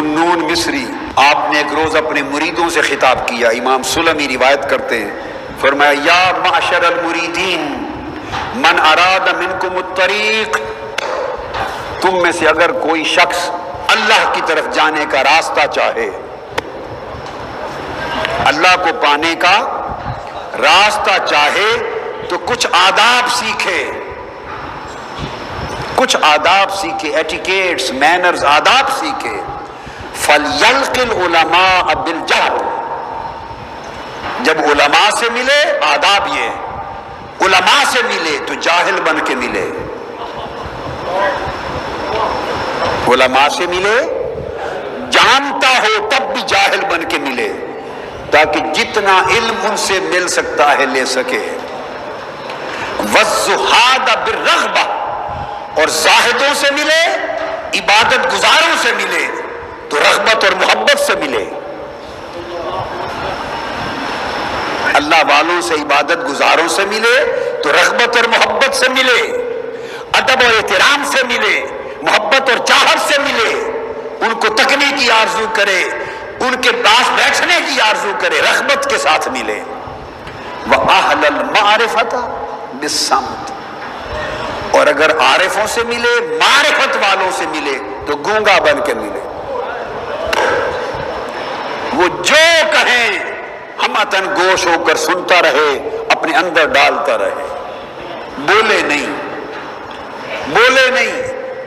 ذُنُّون مصری، آپ نے ایک روز اپنے مریدوں سے خطاب کیا، امام سلمی روایت کرتے ہیں، فرمایا یا معشر المریدین من اراد منکم الطریق، تم میں سے اگر کوئی شخص اللہ کی طرف جانے کا راستہ چاہے، اللہ کو پانے کا راستہ چاہے تو کچھ آداب سیکھے، کچھ آداب سیکھے، ایٹیکیٹس، مینرز، آداب سیکھے۔ فَلْيَلْقِ الْعُلَمَاءَ بِالْجَهْلِ، جب علماء سے ملے آداب یہ، علماء سے ملے تو جاہل بن کے ملے، علماء سے ملے جانتا ہو تب بھی جاہل بن کے ملے، تاکہ جتنا علم ان سے مل سکتا ہے لے سکے۔ وَالزُّهَادَ بِالرَّغْبَةِ، اور زاہدوں سے ملے، عبادت گزاروں سے ملے تو رغبت اور محبت سے ملے، اللہ والوں سے عبادت گزاروں سے ملے تو رغبت اور محبت سے ملے، ادب اور احترام سے ملے، محبت اور چاہت سے ملے، ان کو تکنے کی آرزو کرے، ان کے پاس بیٹھنے کی آرزو کرے، رغبت کے ساتھ ملے۔ وَأَهْلَ الْمَعْرِفَةَ بِالصَّمْتِ، اور اگر عارفوں سے ملے، معرفت والوں سے ملے تو گونگا بن کے ملے، وہ جو کہیں ہمتن گوش ہو کر سنتا رہے، اپنے اندر ڈالتا رہے، بولے نہیں، بولے نہیں،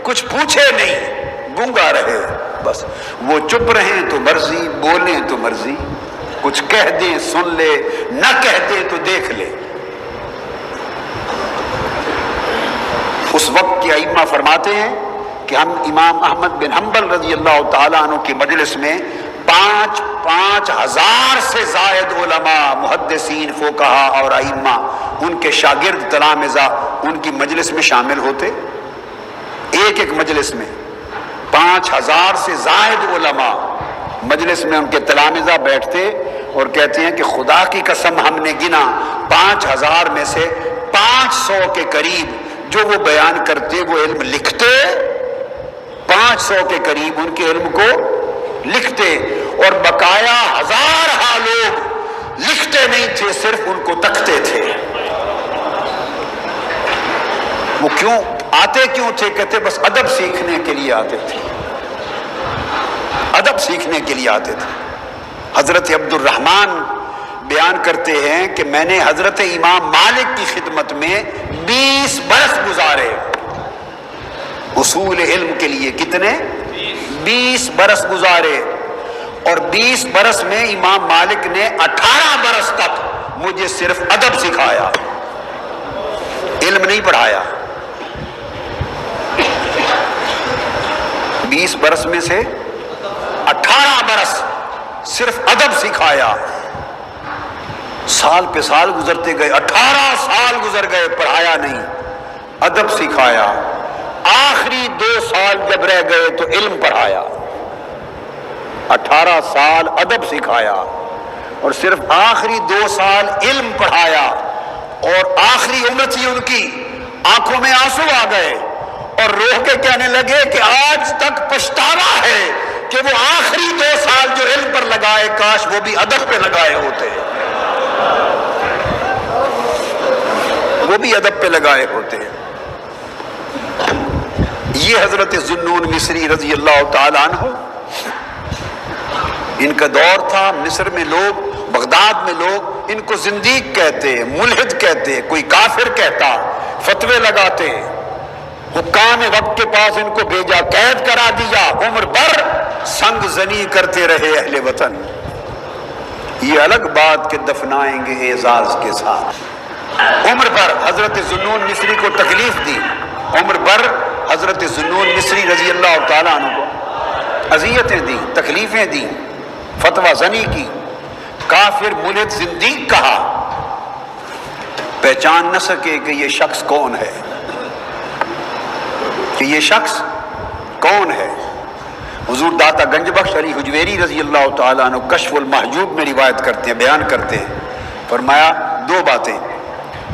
کچھ پوچھے نہیں، گونگا رہے، بس وہ چپ رہیں تو مرضی، بولیں تو مرضی، کچھ کہہ دیں سن لے، نہ کہہ دیں تو دیکھ لے۔ اس وقت کے ائمہ فرماتے ہیں کہ ہم امام احمد بن حنبل رضی اللہ تعالیٰ عنہ کی مجلس میں 5,000 سے زائد علماء، محدثین، فقہا اور ائمہ، ان کے شاگرد تلامذہ ان کی مجلس میں شامل ہوتے، ایک ایک مجلس میں 5,000 سے زائد علماء مجلس میں ان کے تلامذہ بیٹھتے اور کہتے ہیں کہ خدا کی قسم ہم نے گنا 5,000 میں سے 500 کے قریب جو وہ بیان کرتے وہ علم لکھتے، 500 کے قریب ان کے علم کو لکھتے، اور بقایا ہزارہا لوگ لکھتے نہیں تھے، صرف ان کو تکتے تھے۔ وہ کیوں آتے کیوں تھے؟ کہتے بس ادب سیکھنے کے لیے آتے تھے، ادب سیکھنے کے لیے آتے تھے۔ حضرت عبد الرحمن بیان کرتے ہیں کہ میں نے حضرت امام مالک کی خدمت میں 20 برس گزارے، اصول علم کے لیے کتنے؟ 20 برس گزارے، اور 20 برس میں امام مالک نے 18 برس تک مجھے صرف ادب سکھایا، علم نہیں پڑھایا۔ 20 برس میں سے 18 برس صرف ادب سکھایا، سال پہ سال گزرتے گئے، 18 سال گزر گئے، پڑھایا نہیں، ادب سکھایا۔ آخری 2 سال جب رہ گئے تو علم پڑھایا، 18 سال ادب سکھایا اور صرف آخری 2 سال علم پڑھایا، اور آخری عمر تھی ان کی، آنکھوں میں آنسو آ گئے اور رو کے کہنے لگے کہ آج تک پچھتاوا ہے کہ وہ آخری 2 سال جو علم پر لگائے کاش وہ بھی ادب پہ لگائے ہوتے، وہ بھی ادب پہ لگائے ہوتے۔ یہ حضرت ذُنُّون مصری رضی اللہ تعالیٰ عنہ، ان کا دور تھا، مصر میں لوگ، بغداد میں لوگ ان کو زندیق کہتے، ملحد کہتے، کوئی کافر کہتا، فتوے لگاتے، حکام وقت کے پاس ان کو بھیجا، قید کرا دیا، عمر بھر سنگ زنی کرتے رہے اہل وطن۔ یہ الگ بات کہ دفنائیں گے اعزاز کے ساتھ، عمر بھر حضرت ذُنُّون مصری کو تکلیف دی، عمر بھر حضرت ذُنُّون مصری رضی اللہ تعالیٰ عنہ کو اذیتیں دی، تکلیفیں دی، فتویٰ زنی کی، کافر، ملحد، زندیق کہا، پہچان نہ سکے کہ یہ شخص کون ہے، کہ یہ شخص کون ہے۔ حضور داتا گنج بخش علی حجویری رضی اللہ تعالیٰ عنہ کشف المحجوب میں روایت کرتے ہیں، بیان کرتے ہیں، فرمایا 2 باتیں،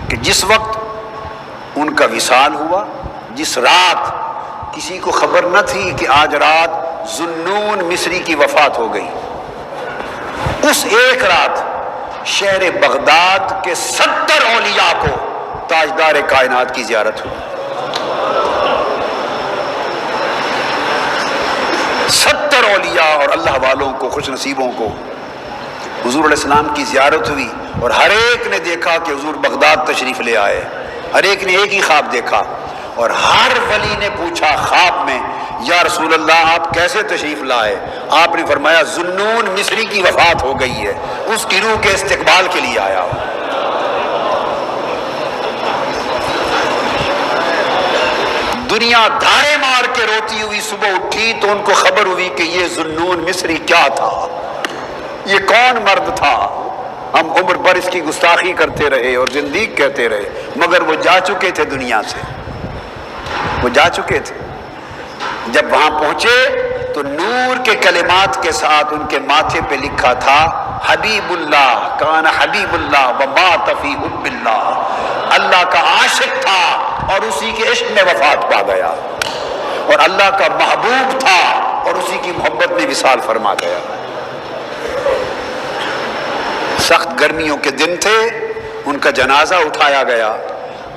کہ جس وقت ان کا وصال ہوا، جس رات کسی کو خبر نہ تھی کہ آج رات ذوالنون مصری کی وفات ہو گئی۔ اس ایک رات شہر بغداد کے 70 اولیاء کو تاجدار کائنات کی زیارت ہوئی۔ 70 اولیاء اور اللہ والوں کو، خوش نصیبوں کو حضور علیہ السلام کی زیارت ہوئی، اور ہر ایک نے دیکھا کہ حضور بغداد تشریف لے آئے۔ ہر ایک نے ایک ہی خواب دیکھا، اور ہر ولی نے پوچھا خواب میں، یا رسول اللہ آپ کیسے تشریف لائے؟ آپ نے فرمایا ذوالنون مصری کی وفات ہو گئی ہے، اس کی روح کے استقبال کے لیے آیا ہوں۔ دنیا دھارے مار کے روتی ہوئی صبح اٹھی تو ان کو خبر ہوئی کہ یہ ذوالنون مصری کیا تھا، یہ کون مرد تھا۔ ہم عمر بھر اس کی گستاخی کرتے رہے اور زندیق کہتے رہے، مگر وہ جا چکے تھے دنیا سے، وہ جا چکے تھے۔ جب وہاں پہنچے تو نور کے کلمات کے ساتھ ان کے ماتھے پہ لکھا تھا حبیب اللہ، کان حبیب اللہ ومات فی حب اللہ، اللہ کا عاشق تھا اور اسی کے عشق میں وفات پا گیا، اور اللہ کا محبوب تھا اور اسی کی محبت میں وصال فرما گیا۔ سخت گرمیوں کے دن تھے، ان کا جنازہ اٹھایا گیا،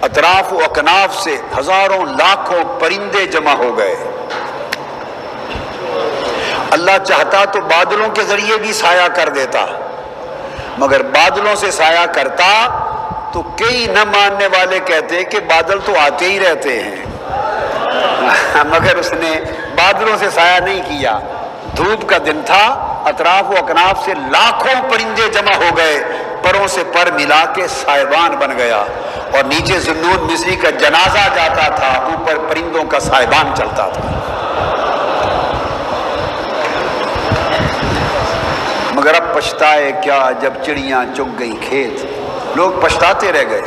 اطراف و اکناف سے ہزاروں لاکھوں پرندے جمع ہو گئے۔ اللہ چاہتا تو بادلوں کے ذریعے بھی سایہ کر دیتا، مگر بادلوں سے سایہ کرتا تو کئی نہ ماننے والے کہتے کہ بادل تو آتے ہی رہتے ہیں، مگر اس نے بادلوں سے سایہ نہیں کیا۔ دھوپ کا دن تھا، اطراف و اکناف سے لاکھوں پرندے جمع ہو گئے، پروں سے پر ملا کے سائبان بن گیا، اور نیچے ذوالنون مصری کا جنازہ جاتا تھا، اوپر پرندوں کا سائبان چلتا تھا۔ مگر اب پچھتائے کیا جب چڑیاں چگ گئی کھیت، لوگ پچھتاتے رہ گئے۔